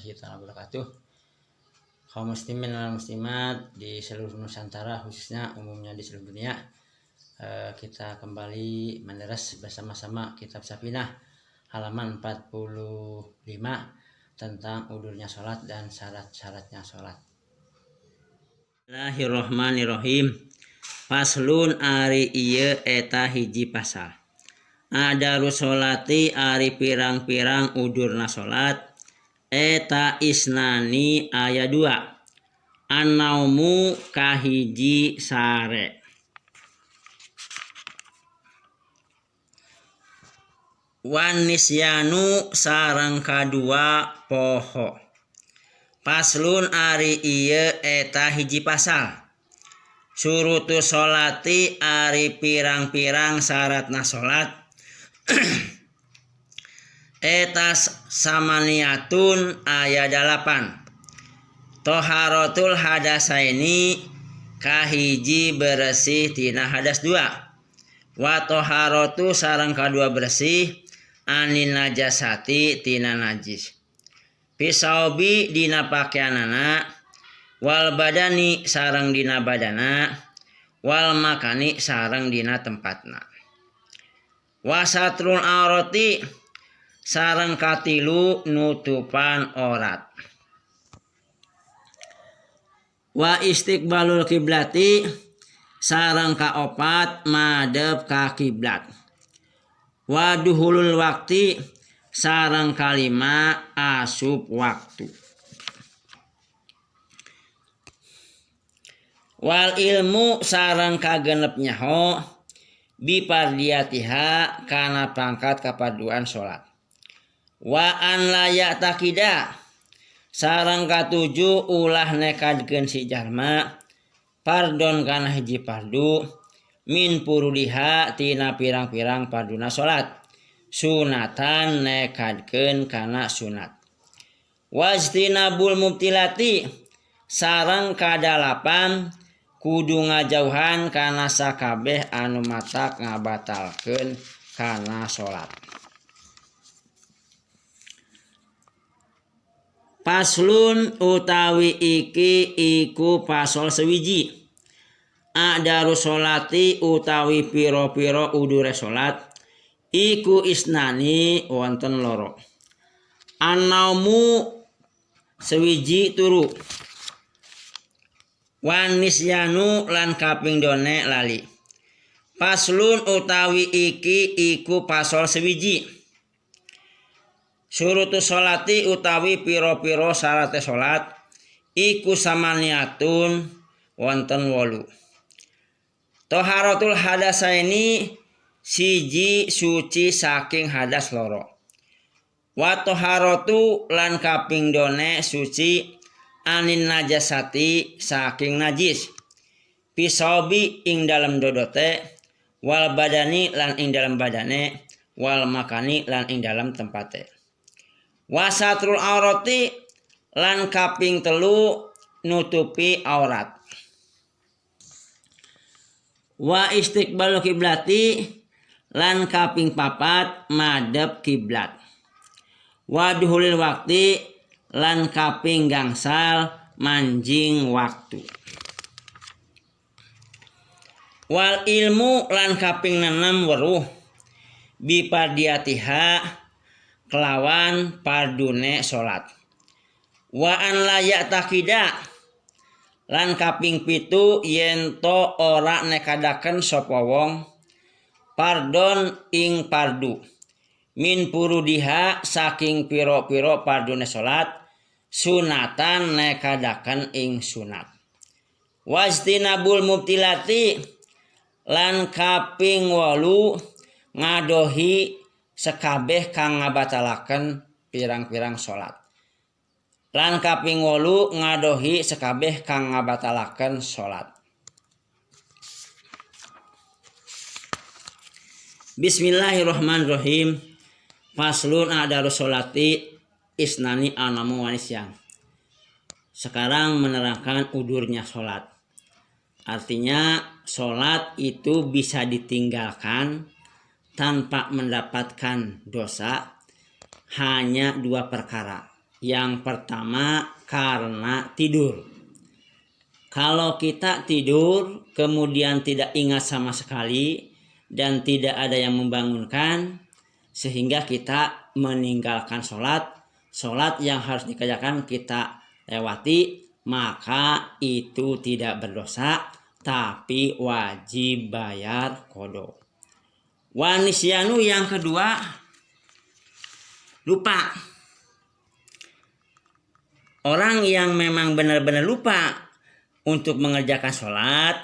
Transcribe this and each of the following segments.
warahmatullahi wabarakatuh. Kaum muslimin dan muslimat di seluruh Nusantara, khususnya umumnya di seluruh dunia, kita kembali menderas bersama-sama kitab Safinah halaman 45 tentang udurnya sholat dan syarat-syaratnya sholat. Bismillahirrahmanirrahim. Faslun ari ieu eta hiji pasal. Adaru sholati ari pirang-pirang udurna sholat eta isnani aya 2. An-naumu kahiji sare. Wan nisyanu sareng kadua poho. Paslun ari ieu eta hiji pasal. Surutu sholati ari pirang-pirang syaratna sholat eta samaniatun aya 8. Toharotul hadasaini kahiji bersih tina hadas 2. Wa toharotu sareng kadua bersih anin najasati tina najis. Pisaubi dina pakaianana wal badani sareng dina badana wal makani sareng dina tempatna. Wasatrul aurati sareng katilu nutupan orat. Wa istiqbalul kiblati sareng kaopat madhep ka kiblat. Wa duhulul wakti sareng kalima asup waktu. Wal ilmu sareng kagenep nyaho bipardiatiha kana pangkat kapaduan sholat. Wa an layak takida sareng katuju ulah nekadkeun si jalma pardon kana hiji pardu min purudiha tina pirang-pirang parduna sholat sunatan nekadkeun kana sunat. Wajtinabul mubtilati sareng kadalapan kudu ngajauhan kana sakabeh anu matak ngabatalkeun kana sholat. Paslun utawi iki iku pasol sewiji. Adaru sholati utawi piro-piro udure sholat iku isnani wonten loro. An-naumu sewiji turu. Wan nisyanu lan kaping done lali. Paslun utawi iki iku pasol sewiji. Surutu sholati utawi piro-piro syarate sholat iku samaniatun wonten 8. Toharatul hadasaini siji suci saking hadas loro. Wa toharatu lan kaping done suci anin najasati saking najis. Pisobi ing dalam dodote wal badani lan ing dalam badane wal makani lan ing dalam tempate. Wasatrul aurati lan kaping 3 nutupi aurat. Wa istiqbalu kiblati lan kaping 4 madhep kiblat. Wa duhulil wakti lan kaping gangsal manjing waktu. Wal ilmu lan kaping 6 weruh bipardiatiha kelawan pardune sholat. Wa an layak takida lan kaping 7 yento ora nekadaken sapa wong pardon ing pardu min purudiha saking piro-piro pardune sholat sunatan nekadaken ing sunat. Wajtinabul mubtilati lan kaping 8 ngadohi sekabeh kang ngabatalaken pirang-pirang sholat. Lan kaping 8 ngadohi sekabeh kang ngabatalaken sholat. Bismillahirrahmanirrahim. Faslun adaru sholati isnani anamu wanisyan. Sekarang menerangkan udurnya sholat. Artinya sholat itu bisa ditinggalkan tanpa mendapatkan dosa hanya 2 perkara, Yang pertama karena tidur. Kalau kita tidur kemudian tidak ingat sama sekali dan tidak ada yang membangunkan sehingga kita meninggalkan sholat yang harus dikerjakan kita lewati, maka itu tidak berdosa tapi wajib bayar qada. Wanisyanu yang kedua, lupa. Orang yang memang benar-benar lupa untuk mengerjakan sholat,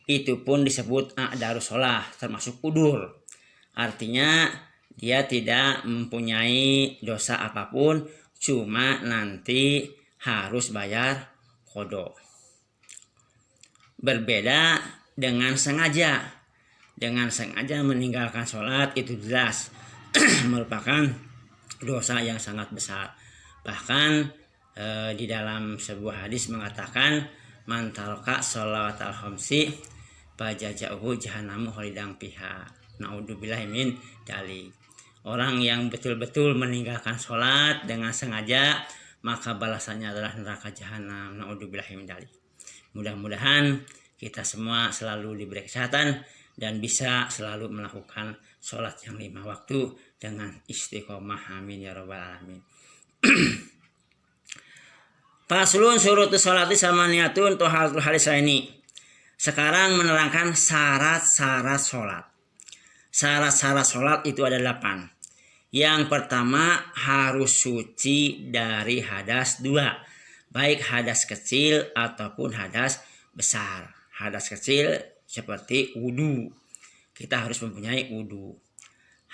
itu pun disebut a'darus sholah, termasuk udur. Artinya dia tidak mempunyai dosa apapun, cuma nanti harus bayar qada. Berbeda dengan sengaja. Dengan sengaja meninggalkan sholat itu jelas merupakan dosa yang sangat besar. Bahkan di dalam sebuah hadis mengatakan man taraka sholawatal khamsi fajaza'uhu jahannamu khalidang fiha. Naudzubillahi min dzalik. Orang yang betul-betul meninggalkan sholat dengan sengaja maka balasannya adalah neraka jahanam. Naudzubillahi min dzalik. Mudah-mudahan kita semua selalu diberi kesehatan dan bisa selalu melakukan sholat yang 5 waktu dengan istiqomah. Amin ya rabbal alamin. Faslun syurutus sholati samaniyatun toharatul halisaini. Sekarang menerangkan syarat-syarat sholat. Syarat-syarat sholat itu ada 8. Yang pertama harus suci dari hadas 2. Baik hadas kecil ataupun hadas besar. Hadas kecil seperti wudu. Kita harus mempunyai wudu.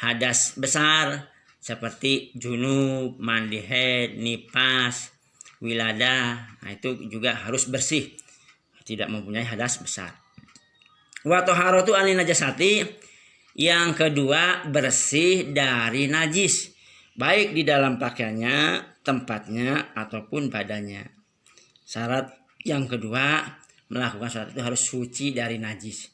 Hadas besar seperti junub, mandi haid, nifas, wiladah, nah itu juga harus bersih, tidak mempunyai hadas besar. Wa taharatu anin najasati, yang kedua bersih dari najis, baik di dalam pakaiannya, tempatnya ataupun badannya. Syarat yang kedua melakukan sholat itu harus suci dari najis.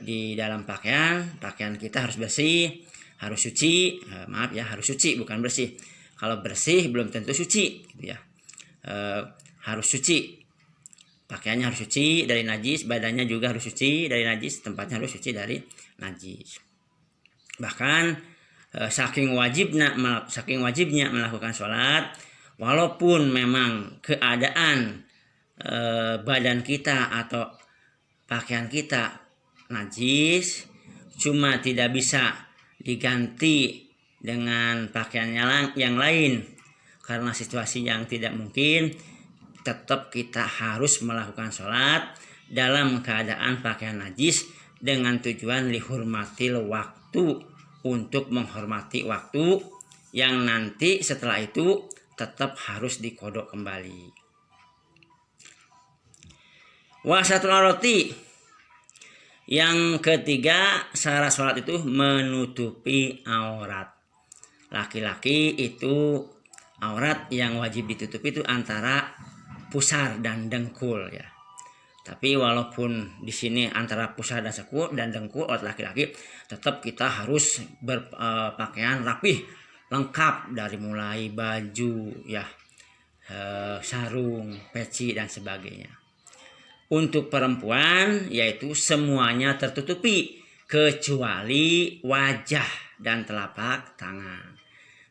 Di dalam pakaian kita harus bersih, harus suci, harus suci bukan bersih. Kalau bersih belum tentu suci, gitu ya. Harus suci, pakaiannya harus suci dari najis, badannya juga harus suci dari najis, tempatnya harus suci dari najis. Bahkan saking wajibnya melakukan sholat, walaupun memang keadaan badan kita atau pakaian kita najis, cuma tidak bisa diganti dengan pakaian yang lain karena situasi yang tidak mungkin, tetap kita harus melakukan sholat dalam keadaan pakaian najis dengan tujuan lihurmatil waktu, untuk menghormati waktu yang nanti setelah itu tetap harus dikodok kembali. Wasatul aurati, yang ketiga syarat sholat itu menutupi aurat. Laki-laki itu aurat yang wajib ditutupi itu antara pusar dan dengkul ya. Tapi walaupun di sini antara pusar dan dengkul aurat laki-laki, tetap kita harus berpakaian rapih, lengkap dari mulai baju ya, sarung, peci dan sebagainya. Untuk perempuan yaitu semuanya tertutupi kecuali wajah dan telapak tangan.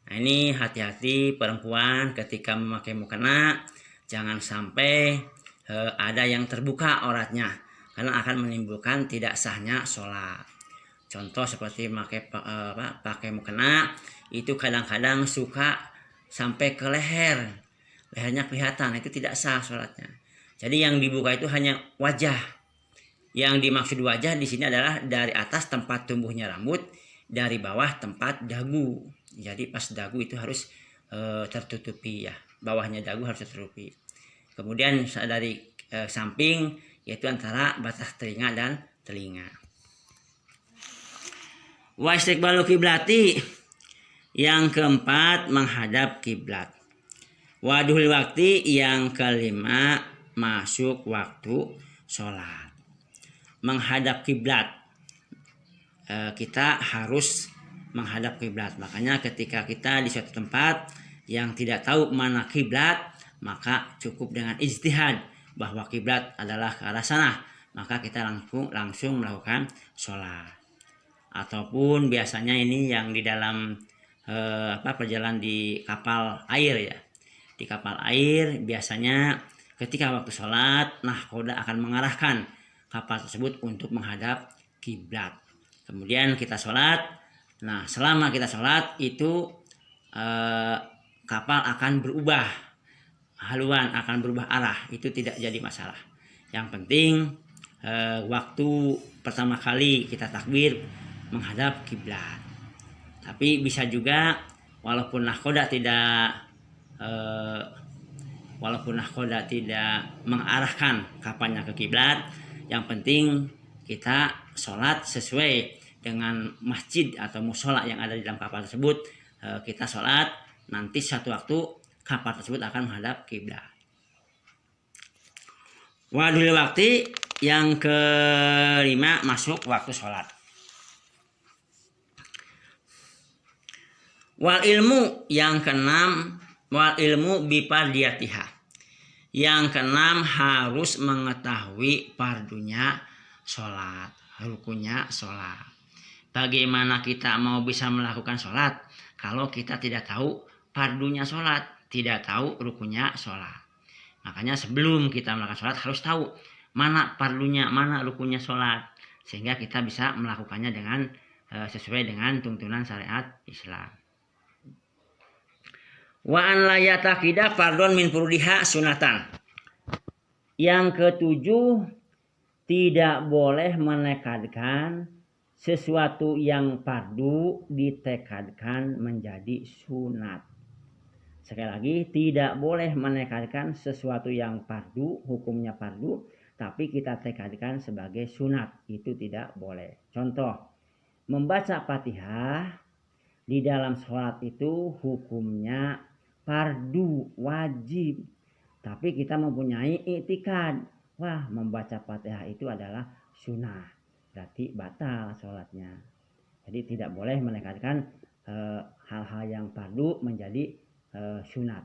Nah ini hati-hati perempuan ketika memakai mukena, jangan sampai ada yang terbuka auratnya karena akan menimbulkan tidak sahnya sholat. Contoh seperti pakai mukena itu kadang-kadang suka sampai ke lehernya kelihatan, itu tidak sah sholatnya. Jadi yang dibuka itu hanya wajah. Yang dimaksud wajah di sini adalah dari atas tempat tumbuhnya rambut, dari bawah tempat dagu. Jadi pas dagu itu harus tertutupi ya, bawahnya dagu harus tertutupi. Kemudian dari samping yaitu antara batas telinga dan telinga. Wa istiqbalu kiblati, yang keempat menghadap kiblat. Waduhul waktu, yang kelima masuk waktu sholat. Menghadap kiblat, kita harus menghadap kiblat. Makanya ketika kita di suatu tempat yang tidak tahu mana kiblat, maka cukup dengan ijtihad bahwa kiblat adalah ke arah sana, maka kita langsung melakukan sholat. Ataupun biasanya ini yang di dalam perjalanan di kapal air ya. Di kapal air biasanya ketika waktu sholat, nahkoda akan mengarahkan kapal tersebut untuk menghadap kiblat. Kemudian kita sholat. Nah, selama kita sholat itu kapal akan berubah haluan, akan berubah arah. Itu tidak jadi masalah. Yang penting waktu pertama kali kita takbir menghadap kiblat. Tapi bisa juga walaupun nahkoda tidak mengarahkan kapalnya ke kiblat, yang penting kita sholat sesuai dengan masjid atau musola yang ada di dalam kapal tersebut. Kita sholat, nanti satu waktu kapal tersebut akan menghadap kiblat. Wadul waktu yang kelima, masuk waktu sholat. Wal ilmu yang keenam, wal ilmu bipardiyatiha. Yang keenam, harus mengetahui fardunya sholat, rukunnya sholat. Bagaimana kita mau bisa melakukan sholat kalau kita tidak tahu fardunya sholat, tidak tahu rukunnya sholat? Makanya sebelum kita melakukan sholat harus tahu mana fardunya, mana rukunnya sholat, sehingga kita bisa melakukannya dengan sesuai dengan tuntunan syariat Islam. Wa an la yatakida fardhon min furudiha sunatan. Yang ketujuh, tidak boleh menekadkan sesuatu yang fardu ditekadkan menjadi sunat. Sekali lagi, tidak boleh menekadkan sesuatu yang fardu, hukumnya fardu, tapi kita tekadkan sebagai sunat. Itu tidak boleh. Contoh, membaca Fatihah di dalam sholat itu hukumnya fardu, wajib. Tapi kita mempunyai i'tikad, wah membaca Fatihah itu adalah sunnah, berarti batal sholatnya. Jadi tidak boleh menekadkan hal-hal yang fardu menjadi sunat.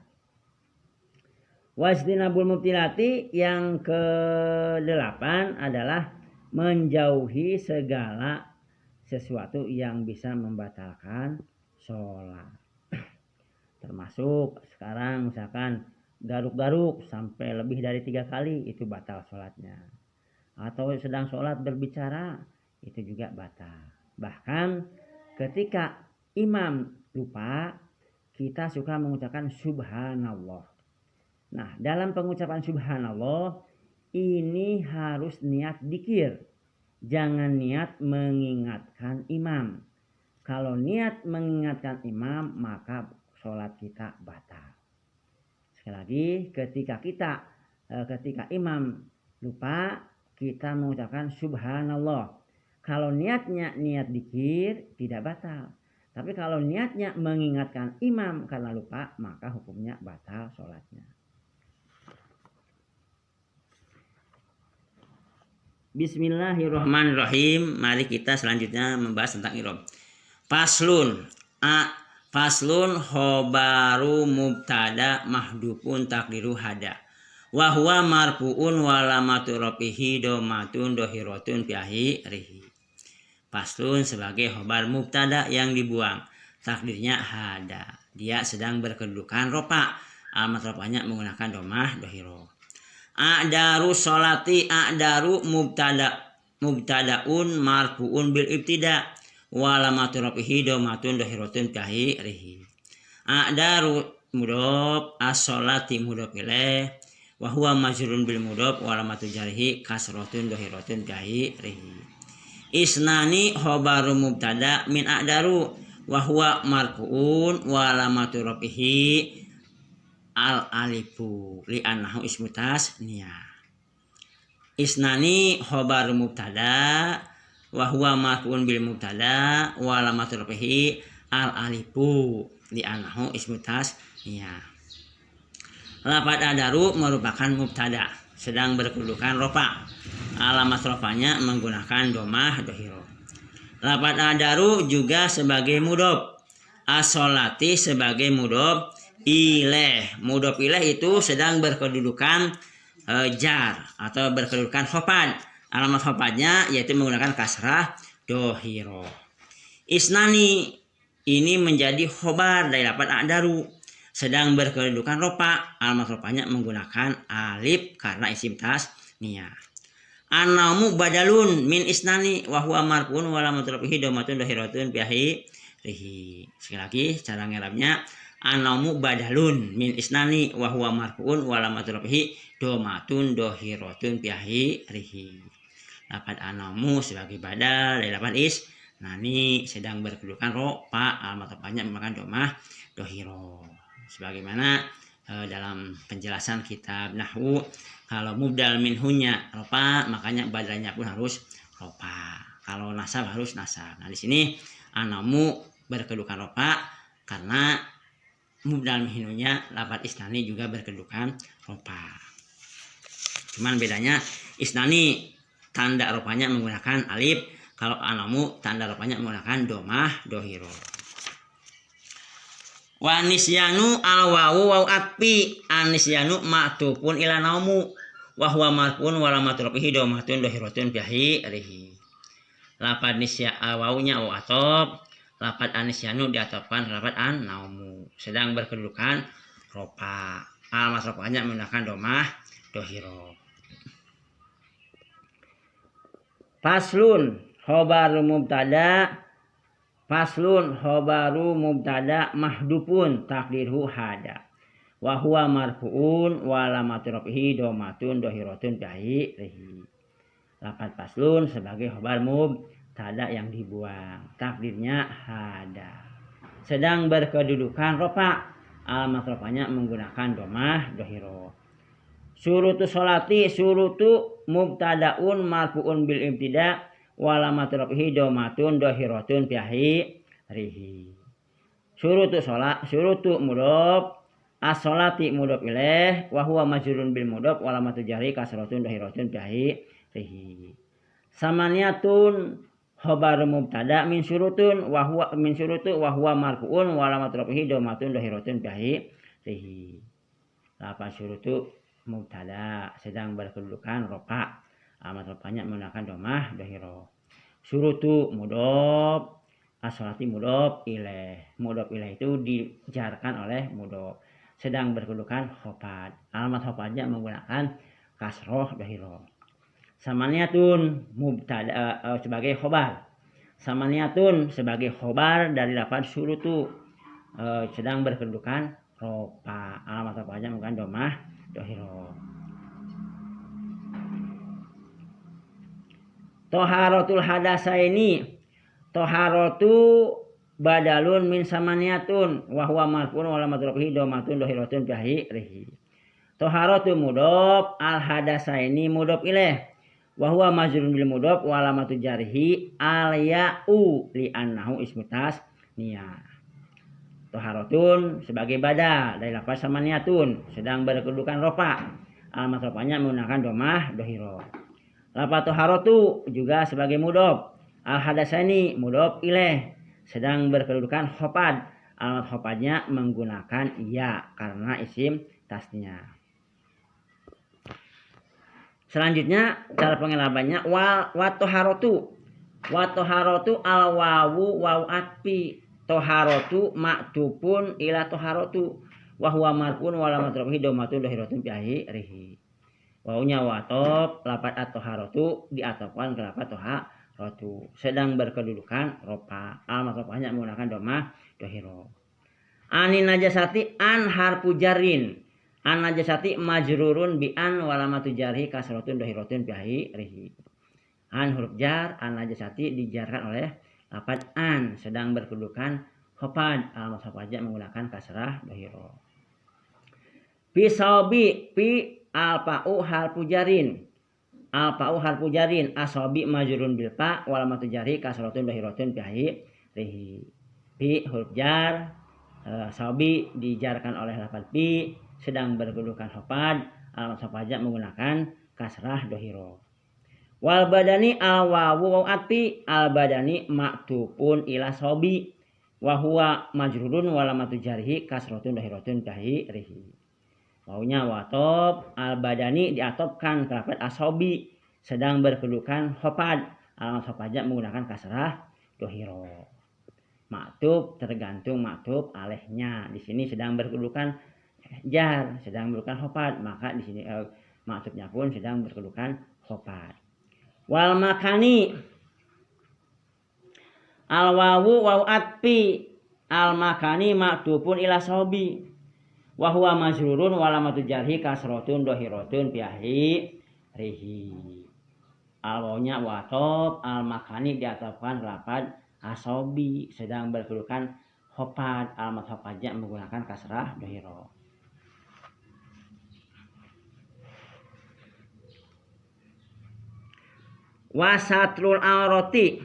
Wastinabul mubtilati yang ke-8 adalah menjauhi segala sesuatu yang bisa membatalkan sholat. Termasuk sekarang misalkan garuk-garuk sampai lebih dari 3 kali, itu batal sholatnya. Atau sedang sholat berbicara, itu juga batal. Bahkan ketika imam lupa, kita suka mengucapkan subhanallah. Nah, dalam pengucapan subhanallah ini harus niat dzikir, jangan niat mengingatkan imam. Kalau niat mengingatkan imam, maka sholat kita batal. Sekali lagi, ketika imam lupa, kita mengucapkan subhanallah. Kalau niatnya niat dzikir, tidak batal. Tapi kalau niatnya mengingatkan imam karena lupa, maka hukumnya batal sholatnya. Bismillahirrahmanirrahim. Mari kita selanjutnya membahas tentang i'rab. Faslun khobaru mubtada mahdufun takdiru hada. Wa huwa marfuun wa lamatu rafihi domatun dohiratun fi akhirih. Faslun sebagai khobar mubtada yang dibuang, takdirnya hada. Dia sedang berkedudukan rofa. Alamat rofanya menggunakan domah dohiro. A'daru sholati a'daru mubtadaun marfuun bil ibtida. Walamatu rafihi domatun dohiratun kahirihi. A'daru mudhof, as-sholati mudhof ilaih, wa huwa majrurun bil mudhof, walamatu jarhi kasratun dohiratun kahirihi. Isnani khobaru mubtada min a'daru, wa huwa marfuun, walamatu rafihi al alifu li'annahu ismu tasniyah. Isnani khobaru mubtada wa huwa marfuun bil mubtada wa alamatu rafihi al alifu li'annahu ismu tasniyah. Lafaz adaru merupakan mubtada sedang berkedudukan rofa. Alamat rofanya menggunakan domah dohiro. Lafaz adaru juga sebagai mudhof, as-sholati sebagai mudhof, ilaih. Mudhof ilaih itu sedang berkedudukan jar atau berkedudukan khofad. Alamat khofadnya yaitu menggunakan kasrah dohiro. Isnani ini menjadi khobar dari lafaz a'daru, sedang berkedudukan ropa. Alamat ropanya menggunakan alif karena isim tasniyah. An-naumu badalun min isnani wa huwa marfu'un wa alamatul rafihi dhamatun dhahiratun bi akhirih. Sekali lagi cara ngerapnya, an-naumu badalun min isnani wa huwa marfu'un wa alamatul rafihi dhamatun dhahiratun bi akhirih. Lafaz an-naumu sebagai badal dari lafaz isnani sedang berkedudukan ropa. Alamat ropanya menggunakan domah dohiro. Sebagaimana dalam penjelasan kitab nahwu, kalau mubdal minhunya ropa, makanya badalnya pun harus ropa. Kalau nasab harus nasab. Nah di sini an-naumu berkedudukan ropa karena mubdal minhunya lafaz isnani juga berkedudukan ropa. Cuman bedanya isnani tanda ropanya menggunakan alif, kalau an-naumu tanda ropanya menggunakan domah dohiro. Wa nisyanu al-wawu waw atpi. An-nisyanu ma'tufun ila naumu wa huwa marfu'un wa alamatul rafihi dhamatun dhahiratun bi akhirih. Lafaz nisya wawunya waw atop, lafaz an-nisyanu diatopkan ke lafaz an-naumu, sedang berkedudukan ropa. Alamat ropanya menggunakan domah dohiro. Faslun khobaru mubtada. Faslun khobaru mubtada mahdufun takdirhu hada wa huwa marfu'un wa alamatul rafihi dhamatun dhahiratun bi akhirih. Lafaz faslun sebagai khobar mubtada yang dibuang, takdirnya hada, sedang berkedudukan rofa. Alamat rofanya menggunakan domah dohiro. Surutu sholati, surutu mubtadaun marfu'un bil ibtida wa alamatul rafihi dhamatun dhahiratun bi akhirih. Surutu sholat, surutu mudhof, as-sholati mudhof ilaih wa huwa majrurun bil mudhof wa alamatul jarri kasratun dhahiratun bi akhirih. Samaniyatun khobar mubtada min syurutun wa huwa min syurutu wa huwa marfu'un wa alamatul rafihi dhamatun dhahiratun bi akhirih. Lafaz syurutu mubtada sedang berkedudukan rofa. Alamat rofanya menggunakan domah dohiro. Syurutu mudhof, as-sholati mudhof ilaih. Mudhof ilaih itu dijarkan oleh mudhof, sedang berkedudukan khofad. Alamat khofadnya menggunakan kasroh dohiro. Samaniyatun mubtada sebagai khobar. Samaniyatun sebagai khobar dari lafaz syurutu sedang berkedudukan rofa. Alamat khofadnya menggunakan domah dohiro. Toharatul hadasaini. Toharatu badalun min samaniyatun wa huwa marfu'un wa alamatul rafihi dhamatun dhahiratun bi akhirih. Toharatu mudhof, al hadasaini mudhof ilaih wa huwa majrurun bil mudhof wa alamatul jarhi al ya'u li annahu ismu tasniyah. Toharatun sebagai badal dari lafaz samaniyatun sedang berkedudukan rofa. Alamat rofanya menggunakan domah dohiro. Lafaz toharatu juga sebagai mudhof, al hadasani mudhof ilaih sedang berkedudukan khofad. Alamat khofadnya menggunakan ya karena isim tasniyah. Selanjutnya cara pengelabannya wa toharatu. Wa toharatu al wawu waw atfi. Toharatu ma'tufun ila toharatu wa huwa marfu'un wa alamatul rafihi dhamatun dhahiratun bi akhirih. Wawunya watop, lafaz at-toharatu diatopkan ke lafaz toharatu, sedang berkedudukan rofa. Alamat rofanya menggunakan domah dohiro. Anin najasati an harfu jarrin. An najasati majrurun bi an wa alamatul jarhi kasratun dhahiratun bi akhirih. An huruf jar, an najasati dijarkan oleh lafaz an, sedang berkedudukan khofad. Alamat khofadnya menggunakan kasrah dohiro. Pisabi pi al-fa'u harfu jarin. Al-fa'u harfu jarin, asabi majrurun bil fa wa alamatul jarhi kasratun dhahiratun bi akhirih. Bi huruf jar, sabi dijarkan oleh lafaz bi, sedang berkedudukan khofad. Alamat khofadnya menggunakan kasrah dohiro. Wal badani al wawu waw atfi. Al badani ma'tufun ila sabi. wa huwa majrurun wa alamatu jarhi kasratun dhahiratun rihi. Wawunya watob al badani diatopkan ke lafaz asobi sedang berkedudukan hofad. Alamat hofadnya menggunakan kasrah dohiro. Maktub tergantung maktub alehnya. Di sini sedang berkedudukan jar, sedang berkedudukan hofad, maka di sini maktubnya pun sedang berkedudukan hofad. Wal makani al wawu wawu atpi al makani maktubun ila sobi wa huwa majrurun wa alamatu jarhi kasratun dhahiratun bihi rihi. Al wawunya watob al makani diatofkan lafaz asobi sedang berkedudukan hofad. Alamat hofadnya menggunakan kasrah dhahiro. Wasatrul aurati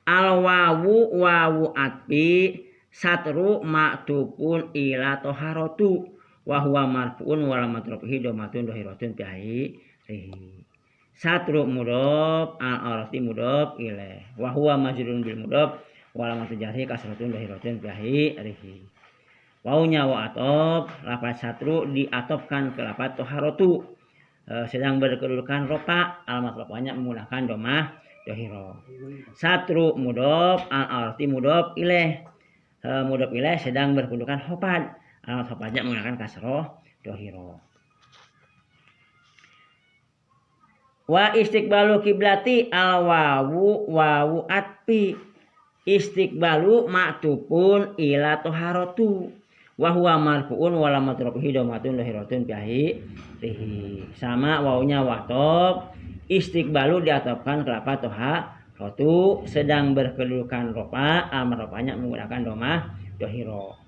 al wawu wawu atpi satru maktubun ila toharotu wa huwa marfuun wa alamat rafihi dhamatun dhahiratun bihi rihi. Satru mudhof al aurati mudhof ilaih wa huwa majrurun bil mudhof wa alamat jarhi kasratun dhahiratun bihi rihi. Wawunya wa atob lafaz satru diatofkan ke lafaz toharotu sedang berkedudukan rofa. Alamat rofanya menggunakan domah dohiro. Satru mudhof al aurati mudhof ilaih mudhof ilaih sedang berkedudukan hofad. Alamat hofadnya menggunakan kasroh dohiro. Wa istiqbalu kiblati al wawu wawu atpi istiqbalu maktubun ila toharotu wa huwa marfuun wa alamat rafihi dhamatun dhahiratun bihi rihi. Sama wawunya watob istiqbalu diatofkan ke lafaz toharotu sedang berkedudukan rofa. Alamat rofanya menggunakan domah dohiro.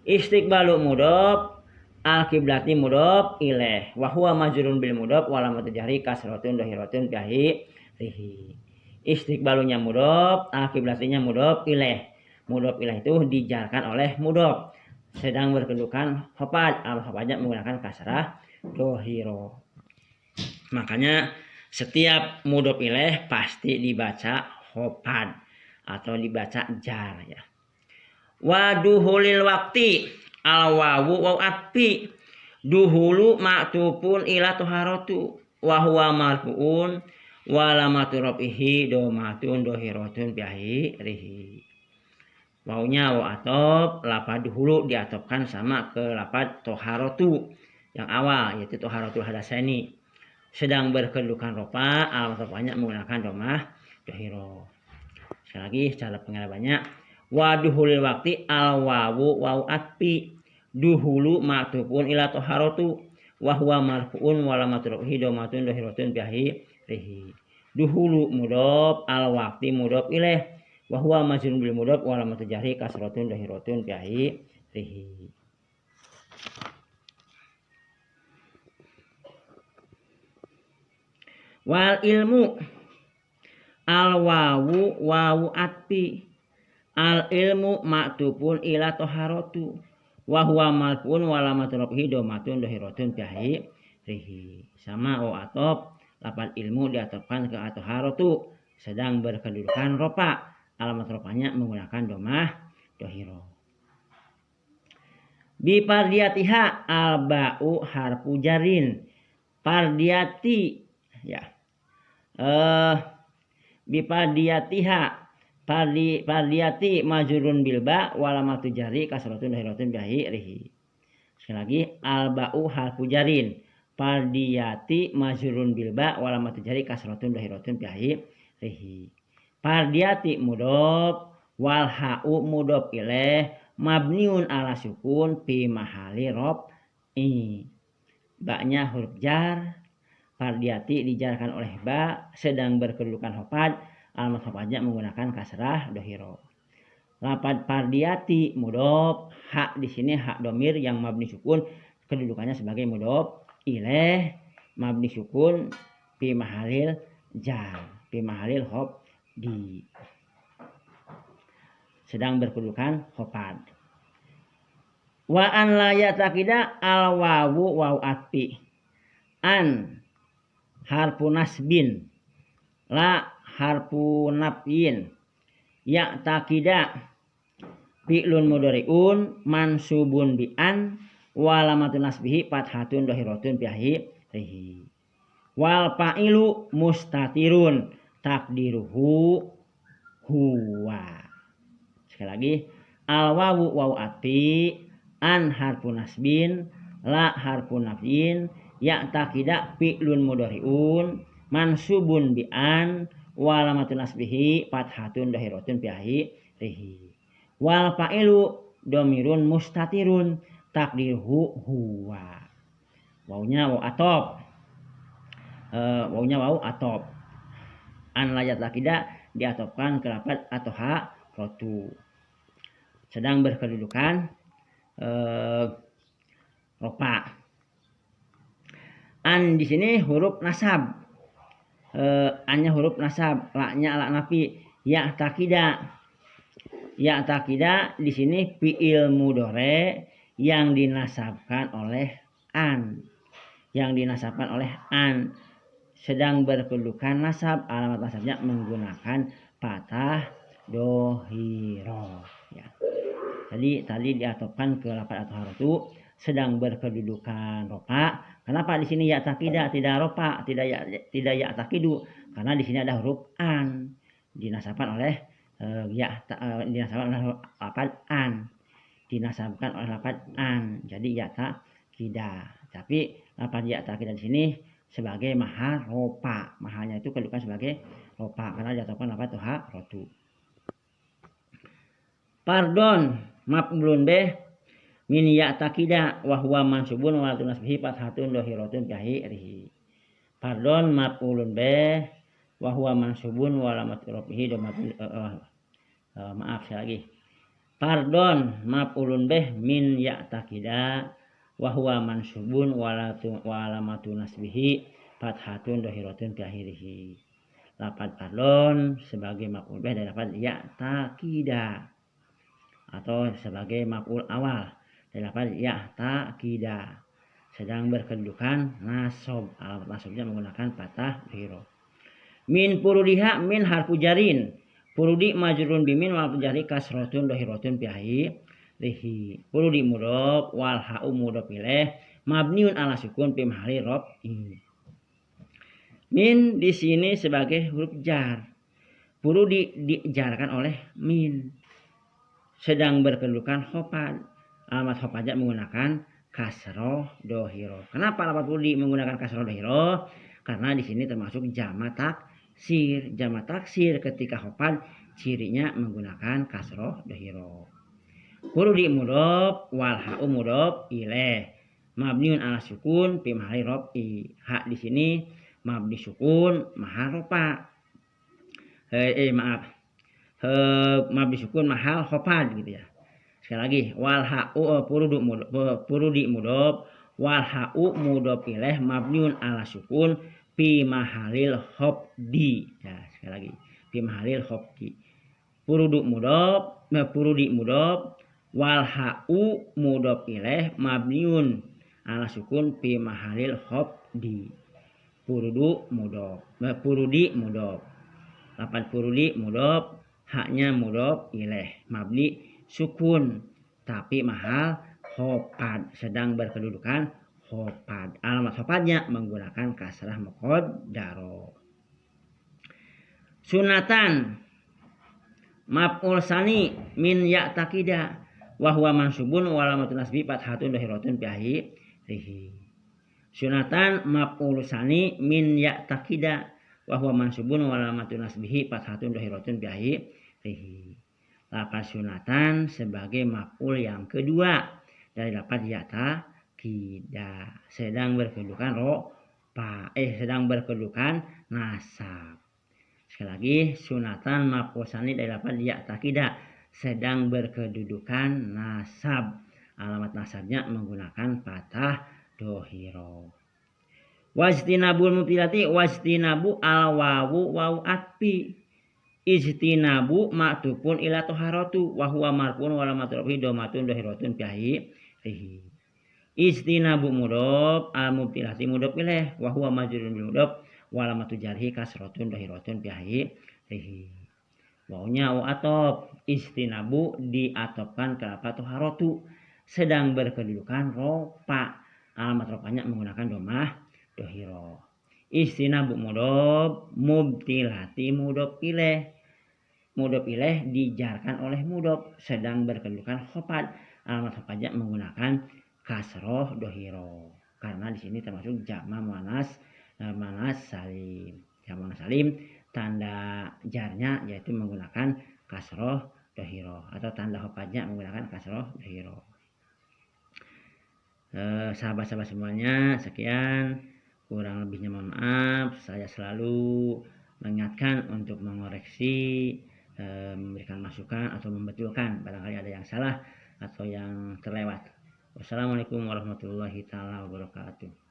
Istiqbalu mudhof al kiblati mudhof ilaih wa huwa majrurun bil mudhof wa alamatu jarhi kasratun dhahiratun bihi rihi. Istiqbalunya mudhof, al kiblatinya mudhof ilaih. Mudhof ilaih itu dijarkan oleh mudhof sedang berkedudukan hofad. Alamat hofadnya menggunakan kasrah dohiro. Makanya setiap mudhof ilaih pasti dibaca hofad atau dibaca jar ya. Wa duhulil waqti al wawu wawu atpi duhulu maktubun ila toharotu wa huwa marfuun wa alamatu rafihi dhamatun dhahiratun bihi rihi. Wawunya wa atob lafaz duhulu diatofkan sama ke lafaz toharotu yang awal yaitu toharotul hadatsani sedang berkedudukan rofa. Alamat rofanya menggunakan domah dohiro. Sekali lagi secara pengirabannya wa duhulil waqti al wawu wawu atpi duhulu maktubun ila toharotu wa huwa marfuun wa alamatu rafihi dhamatun dhahiratun bihi rihi. Duhulu mudhof al waqti mudhof ilaih wa huwa majrurun bil mudhof wa alamatu jarhi kasratun dhahiratun bihi rihi. Wal ilmu al wawu wawu atpi al ilmu maktubun ila toharotu wa huwa marfuun wa alamatu rafihi dhamatun dhahiratun bihi rihi. Sama wa atob lafaz ilmu diatofkan ke toharotu sedang berkedudukan rofa. Alamat rofanya menggunakan domah dohiro. Bi pardiyatiha al ba'u harfu jarin pardiyati ya. Bi pardiyatiha pardiyati majrurun bil ba wa alamatu jarri kasratun dhahiratun bihi rihi. Sekali lagi al ba'u harfu jarin pardiyati majrurun bil ba wa alamatu jarri kasratun dhahiratun bihi rihi. Pardiyati mudhof wal ha'u mudhof ilaih mabniun ala sukun fi mahali raf'i. Ba-nya huruf jar. Pardiyati dijarkan oleh ba sedang berkedudukan hofad. Alamat hofadnya menggunakan kasrah dohiro. Lafaz pardiyati mudhof hak di sini hak domir yang mabni sukun kedudukannya sebagai mudhof ilaih mabni sukun fi mahalil jar fi mahalil hof di sedang berkedudukan hofad. Wa an la yatakida al wawu wawu atpi an harfu nasbin la harfu nafyin ya takida fi'lun mudhari'un mansubun bi an walamatun nasbihi fathatun dhahiratun bi akhirih. Wal fa'ilu mustatirun takdiruhu huwa. Sekali lagi, al wawu wawu atfi, an harfu nasbin, la harfu nafyin, ya takida fi'lun mudhari'un mansubun bi an walamatun nasbihi fathatun dhahiratun bi akhirih. Wal fa'ilu domirun mustatirun takdiruhu huwa. Wawunya wawu atop. Wawunya wawu atop. An layat takida diatopkan ke lafaz atau ha rotu. Sedang berkedudukan ropa. An di sini huruf nasab. Annya huruf nasab, la-nya la nafi. Ya takida. Ya takida di sini fi'il mudhari yang dinasabkan oleh an. Yang dinasabkan oleh an. Sedang berkedudukan nasab, alamat nasabnya menggunakan patah dohiro. Ya. Jadi tadi diatopkan ke lafaz atau haratu sedang berkedudukan ropa. Kenapa di sini ya takida tidak ropa, tidak ya takidu? Karena di sini ada huruf an dinasabkan oleh dinasabkan oleh lafaz an. Dinasabkan oleh lafaz an. Jadi ya takida. Tapi lafaz ya takida di sini sebagai mahal ropa. Mahalnya itu kedudukan sebagai ropa karena diatopkan lafaz atau ha rotu. Pardon maf'ulun bih min ya takida wa huwa mansubun wa latun nasbihi fathatun dhahiratun bi akhirih. Pardon maf'ulun bih wa huwa mansubun wa lamatu rafihi dhamatun maaf sekali lagi. Pardon maf'ulun bih min ya takida wa huwa mansubun wa lamatu nasbihi fathatun dhahiratun bi akhirih. Lafaz pardon sebagai maf'ul bih dari lafaz ya takida atau sebagai maf'ul awal dari lafaz ya takida sedang berkedudukan nasab. Alamat nasabnya menggunakan patah dhahiro. Min purudiha min harfu jarin. Purudi majrurun bimin wa jari kasratun dhahiratun bi akhirih. Purudi mudhof wal ha'u mudhof ilaih mabniun ala sukun fi mahalli raf'i. Min di sini sebagai huruf jar. Purudi dijarkan oleh min. Sedang berkedudukan khofad. Alamat khofadnya menggunakan kasroh dohiro. Kenapa alamat purudi menggunakan kasroh dohiro? Karena di sini termasuk jamak taksir. Jamak taksir ketika khofad cirinya menggunakan kasroh dohiro. Purudi mudhof wal ha'u mudhof ilaih mabniun ala sukun fi mahalli raf'i. Ha di sini mabni sukun mahal ropa. Mabni sukun mahal khofad gitu ya. Sekali lagi wal ha'u purudi mudhof wal ha'u mudhof ilaih mabniun ala sukun fi mahalil khofdi. Ya, sekali lagi fi mahalil khofdi. Purudi mudhof wal ha'u mudhof ilaih mabniun ala sukun fi mahalil khofdi. Purudi mudhof. Lafaz purudi mudhof, haknya mudhof ilaih mabni sukun tapi mahal khofad sedang berkedudukan khofad. Alamat khofadnya menggunakan kasrah muqaddarah. Sunatan maf'ul sani min ya takida wa huwa mansubun wa alamatun nasbi fathatun dhahiratun bi akhirih. Sunatan maf'ul sani min ya takida wa huwa mansubun wa alamatun nasbihi fathatun dhahiratun bi akhirih. Lafaz sunatan sebagai maf'ul yang kedua dari lafaz ya takida sedang berkedudukan sedang berkedudukan nasab. Sekali lagi sunatan maf'ul sani dari lafaz ya takida sedang berkedudukan nasab. Alamat nasabnya menggunakan patah dohiro. Wajtinabul mubtilati wajtinabu al wawu wawu atfi. Ijtinabu ma'tufun ila toharatu wa huwa marfun wa lamatu rafi domatun dohiratun bi akhirih. Ijtinabu mudhof al mubtilati mudhof ilaih wa huwa majrurun bil mudhof wa lamatu jarhi kasratun dohiratun bi akhirih. Wawunya wa atop, istinabu diatopkan ke lafaz toharotu, sedang berkedudukan ropa. Alamat ropanya menggunakan domah dohiro. Istinabu mudob, mubtilati mudob ileh. Mudob ileh dijarkan oleh mudob, sedang berkedudukan khofad. Alamat khofadnya menggunakan kasroh dohiro. Karena di sini termasuk jama muannas salim. Jama muannas salim tanda jarnya yaitu menggunakan kasroh dohiro atau tanda khofadnya menggunakan kasroh dohiro. Sahabat-sahabat semuanya, sekian, kurang lebihnya mohon maaf. Saya selalu mengingatkan untuk mengoreksi, memberikan masukan atau membetulkan barangkali ada yang salah atau yang terlewat. Wassalamualaikum warahmatullahi taala wabarakatuh.